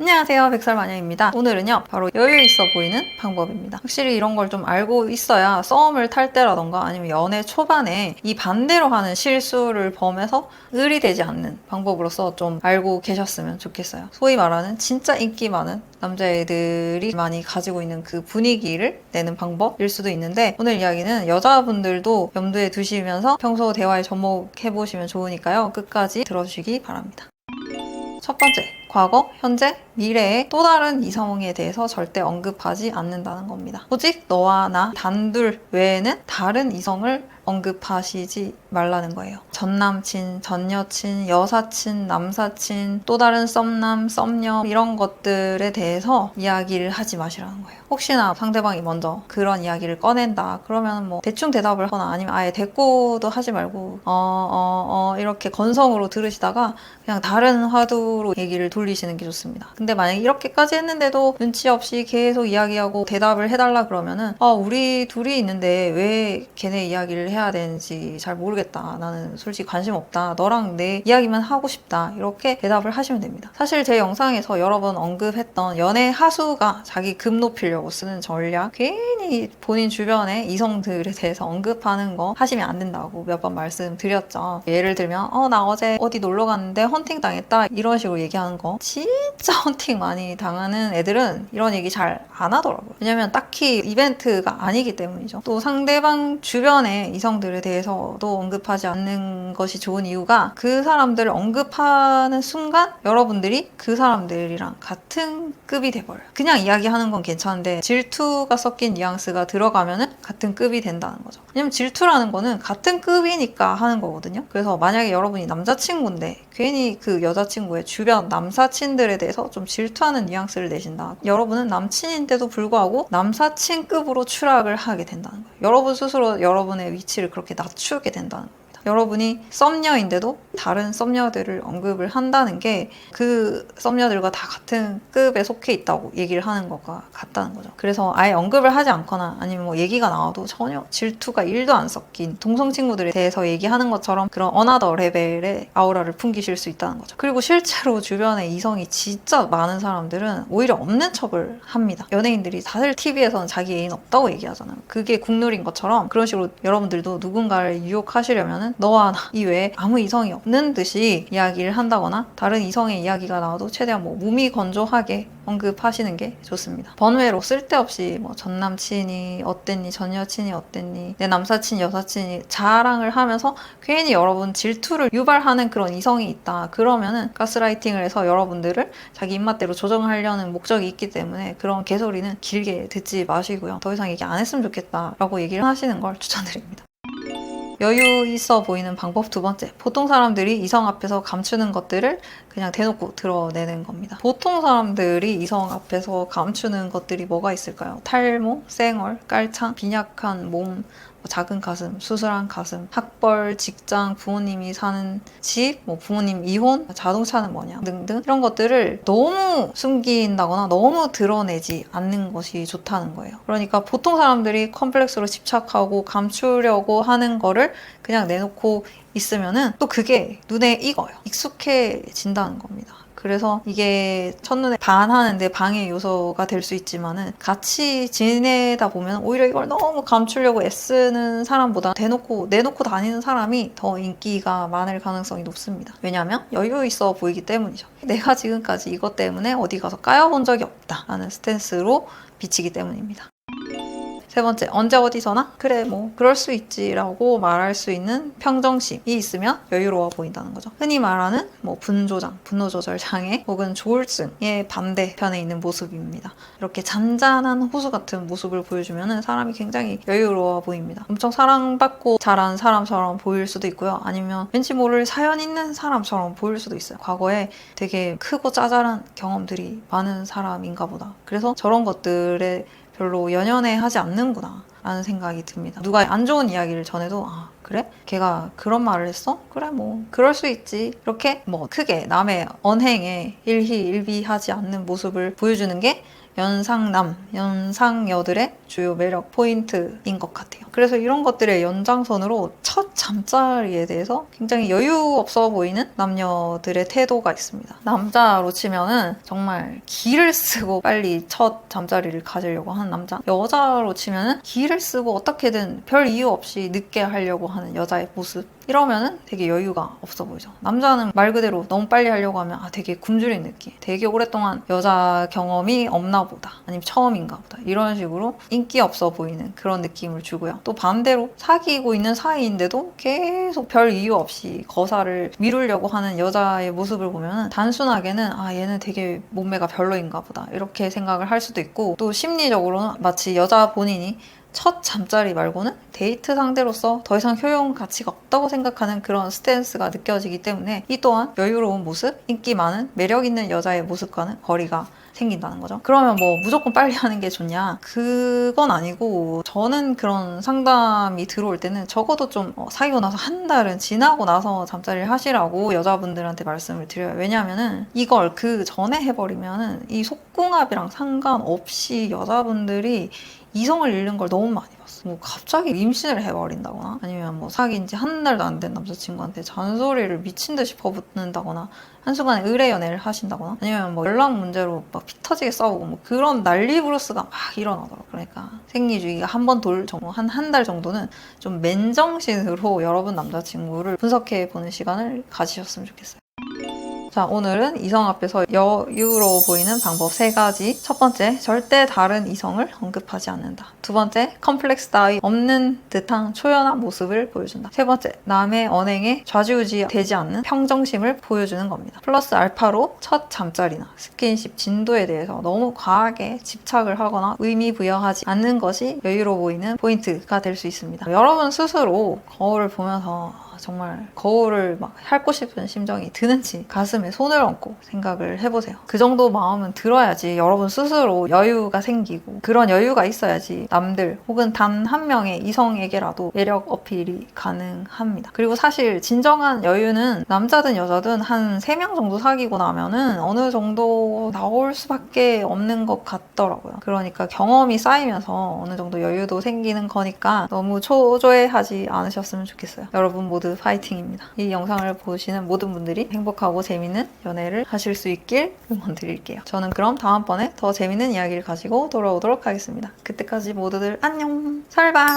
안녕하세요, 백설마녀입니다. 오늘은요 바로 여유 있어 보이는 방법입니다. 확실히 이런 걸 좀 알고 있어야 썸을 탈 때라던가 아니면 연애 초반에 이 반대로 하는 실수를 범해서 을이 되지 않는 방법으로서 좀 알고 계셨으면 좋겠어요. 소위 말하는 진짜 인기 많은 남자애들이 많이 가지고 있는 그 분위기를 내는 방법일 수도 있는데, 오늘 이야기는 여자분들도 염두에 두시면서 평소 대화에 접목해보시면 좋으니까요, 끝까지 들어주시기 바랍니다. 첫 번째, 과거, 현재, 미래의 또 다른 이성에 대해서 절대 언급하지 않는다는 겁니다. 오직 너와 나 단둘 외에는 다른 이성을 언급하시지 말라는 거예요. 전남친, 전여친, 여사친, 남사친, 또 다른 썸남, 썸녀 이런 것들에 대해서 이야기를 하지 마시라는 거예요. 혹시나 상대방이 먼저 그런 이야기를 꺼낸다 그러면 뭐 대충 대답을 하거나 아니면 아예 대꾸도 하지 말고 이렇게 건성으로 들으시다가 그냥 다른 화두로 얘기를 돌리시는 게 좋습니다. 근데 만약에 이렇게까지 했는데도 눈치 없이 계속 이야기하고 대답을 해달라 그러면은 우리 둘이 있는데 왜 걔네 이야기를 해야 되는지 잘 모르겠다. 나는 솔직히 관심 없다. 너랑 내 이야기만 하고 싶다. 이렇게 대답을 하시면 됩니다. 사실 제 영상에서 여러 번 언급했던 연애 하수가 자기 급 높이려고 쓰는 전략, 괜히 본인 주변의 이성들에 대해서 언급하는 거 하시면 안 된다고 몇 번 말씀드렸죠. 예를 들면 나 어제 어디 놀러 갔는데 헌팅 당했다 이런 식으로 얘기하는 거, 진짜 헌팅 많이 당하는 애들은 이런 얘기 잘 안 하더라고요. 왜냐면 딱히 이벤트가 아니기 때문이죠. 또 상대방 주변의 이성들에 대해서도 언급하지 않는 것이 좋은 이유가, 그 사람들을 언급하는 순간 여러분들이 그 사람들이랑 같은 급이 돼버려요. 그냥 이야기하는 건 괜찮은데 질투가 섞인 뉘앙스가 들어가면은 같은 급이 된다는 거죠. 왜냐면 질투라는 거는 같은 급이니까 하는 거거든요. 그래서 만약에 여러분이 남자친구인데 괜히 그 여자친구의 주변 남사친들에 대해서 좀 질투하는 뉘앙스를 내신다. 여러분은 남친인데도 불구하고 남사친급으로 추락을 하게 된다는 거예요. 여러분 스스로 여러분의 위치를 그렇게 낮추게 된다는 거예요. 여러분이 썸녀인데도 다른 썸녀들을 언급을 한다는 게 그 썸녀들과 다 같은 급에 속해 있다고 얘기를 하는 것과 같다는 거죠. 그래서 아예 언급을 하지 않거나 아니면 뭐 얘기가 나와도 전혀 질투가 1도 안 섞인 동성 친구들에 대해서 얘기하는 것처럼 그런 어나더 레벨의 아우라를 풍기실 수 있다는 거죠. 그리고 실제로 주변에 이성이 진짜 많은 사람들은 오히려 없는 척을 합니다. 연예인들이 다들 TV에서는 자기 애인 없다고 얘기하잖아요. 그게 국룰인 것처럼 그런 식으로 여러분들도 누군가를 유혹하시려면 너와 나 이외에 아무 이성이 없는 듯이 이야기를 한다거나 다른 이성의 이야기가 나와도 최대한 무미건조하게 언급하시는 게 좋습니다. 번외로 쓸데없이 전 남친이 어땠니, 전 여친이 어땠니, 내 남사친, 여사친이 자랑을 하면서 괜히 여러분 질투를 유발하는 그런 이성이 있다. 그러면은 가스라이팅을 해서 여러분들을 자기 입맛대로 조정하려는 목적이 있기 때문에 그런 개소리는 길게 듣지 마시고요. 더 이상 얘기 안 했으면 좋겠다라고 얘기를 하시는 걸 추천드립니다. 여유 있어 보이는 방법 두 번째, 보통 사람들이 이성 앞에서 감추는 것들을 그냥 대놓고 드러내는 겁니다. 보통 사람들이 이성 앞에서 감추는 것들이 뭐가 있을까요? 탈모, 쌩얼, 깔창, 빈약한 몸, 작은 가슴, 수술한 가슴, 학벌, 직장, 부모님이 사는 집, 부모님 이혼, 자동차는 뭐냐 등등 이런 것들을 너무 숨긴다거나 너무 드러내지 않는 것이 좋다는 거예요. 그러니까 보통 사람들이 컴플렉스로 집착하고 감추려고 하는 거를 그냥 내놓고 있으면은 또 그게 눈에 익어요. 익숙해진다는 겁니다. 그래서 이게 첫눈에 반하는데 방해 요소가 될 수 있지만은 같이 지내다 보면 오히려 이걸 너무 감추려고 애쓰는 사람보다 내놓고 다니는 사람이 더 인기가 많을 가능성이 높습니다. 왜냐하면 여유 있어 보이기 때문이죠. 내가 지금까지 이것 때문에 어디 가서 까여본 적이 없다라는 스탠스로 비치기 때문입니다. 세 번째, 언제 어디서나 그래 그럴 수 있지 라고 말할 수 있는 평정심이 있으면 여유로워 보인다는 거죠. 흔히 말하는 분조장, 분노 조절 장애 혹은 조울증의 반대편에 있는 모습입니다. 이렇게 잔잔한 호수 같은 모습을 보여주면 사람이 굉장히 여유로워 보입니다. 엄청 사랑받고 자란 사람처럼 보일 수도 있고요. 아니면 왠지 모를 사연 있는 사람처럼 보일 수도 있어요. 과거에 되게 크고 짜잘한 경험들이 많은 사람인가 보다. 그래서 저런 것들에 별로 연연해 하지 않는구나 라는 생각이 듭니다. 누가 안 좋은 이야기를 전해도 그래? 걔가 그런 말을 했어? 그래 뭐 그럴 수 있지. 이렇게 뭐 크게 남의 언행에 일희일비하지 않는 모습을 보여주는 게 연상여들의 주요 매력 포인트인 것 같아요. 그래서 이런 것들의 연장선으로 첫 잠자리에 대해서 굉장히 여유 없어 보이는 남녀들의 태도가 있습니다. 남자로 치면은 정말 기를 쓰고 빨리 첫 잠자리를 가지려고 하는 남자. 여자로 치면은 기를 쓰고 어떻게든 별 이유 없이 늦게 하려고 하는 여자의 모습. 이러면은 되게 여유가 없어 보이죠. 남자는 말 그대로 너무 빨리 하려고 하면 되게 굶주린 느낌. 되게 오랫동안 여자 경험이 없나 보다. 아니면 처음인가 보다. 이런 식으로 인기 없어 보이는 그런 느낌을 주고요. 또 반대로 사귀고 있는 사이인데도 계속 별 이유 없이 거사를 미루려고 하는 여자의 모습을 보면 단순하게는 얘는 되게 몸매가 별로인가 보다. 이렇게 생각을 할 수도 있고 또 심리적으로는 마치 여자 본인이 첫 잠자리 말고는 데이트 상대로서 더 이상 효용 가치가 없다고 생각하는 그런 스탠스가 느껴지기 때문에 이 또한 여유로운 모습, 인기 많은 매력 있는 여자의 모습과는 거리가 생긴다는 거죠. 그러면 뭐 무조건 빨리 하는 게 좋냐? 그건 아니고 저는 그런 상담이 들어올 때는 적어도 좀 사귀고 나서 한 달은 지나고 나서 잠자리를 하시라고 여자분들한테 말씀을 드려요. 왜냐하면은 이걸 그 전에 해버리면은 이 속궁합이랑 상관없이 여자분들이 이성을 잃는 걸 너무 많이 봤어. 뭐 갑자기 임신을 해버린다거나 아니면 뭐 사귄 지 한 달도 안 된 남자친구한테 잔소리를 미친 듯이 퍼붓는다거나 한순간에 의뢰 연애를 하신다거나 아니면 뭐 연락 문제로 막 피 터지게 싸우고 뭐 그런 난리 브루스가 막 일어나더라고. 그러니까 생리주기가 한 번 돌 정도 한 달 정도는 좀 맨정신으로 여러분 남자친구를 분석해 보는 시간을 가지셨으면 좋겠어요. 자, 오늘은 이성 앞에서 여유로워 보이는 방법 3가지. 첫 번째, 절대 다른 이성을 언급하지 않는다. 두 번째, 컴플렉스 따위 없는 듯한 초연한 모습을 보여준다. 세 번째, 남의 언행에 좌지우지 되지 않는 평정심을 보여주는 겁니다. 플러스 알파로 첫 잠자리나 스킨십 진도에 대해서 너무 과하게 집착을 하거나 의미 부여하지 않는 것이 여유로워 보이는 포인트가 될 수 있습니다. 여러분 스스로 거울을 보면서 정말 거울을 막 핥고 싶은 심정이 드는지 가슴에 손을 얹고 생각을 해보세요. 그 정도 마음은 들어야지 여러분 스스로 여유가 생기고 그런 여유가 있어야지 남들 혹은 단 한 명의 이성에게라도 매력 어필이 가능합니다. 그리고 사실 진정한 여유는 남자든 여자든 한 3명 정도 사귀고 나면은 어느 정도 나올 수밖에 없는 것 같더라고요. 그러니까 경험이 쌓이면서 어느 정도 여유도 생기는 거니까 너무 초조해하지 않으셨으면 좋겠어요. 여러분 모두 파이팅입니다. 이 영상을 보시는 모든 분들이 행복하고 재밌는 연애를 하실 수 있길 응원드릴게요. 저는 그럼 다음번에 더 재밌는 이야기를 가지고 돌아오도록 하겠습니다. 그때까지 모두들 안녕! 설바!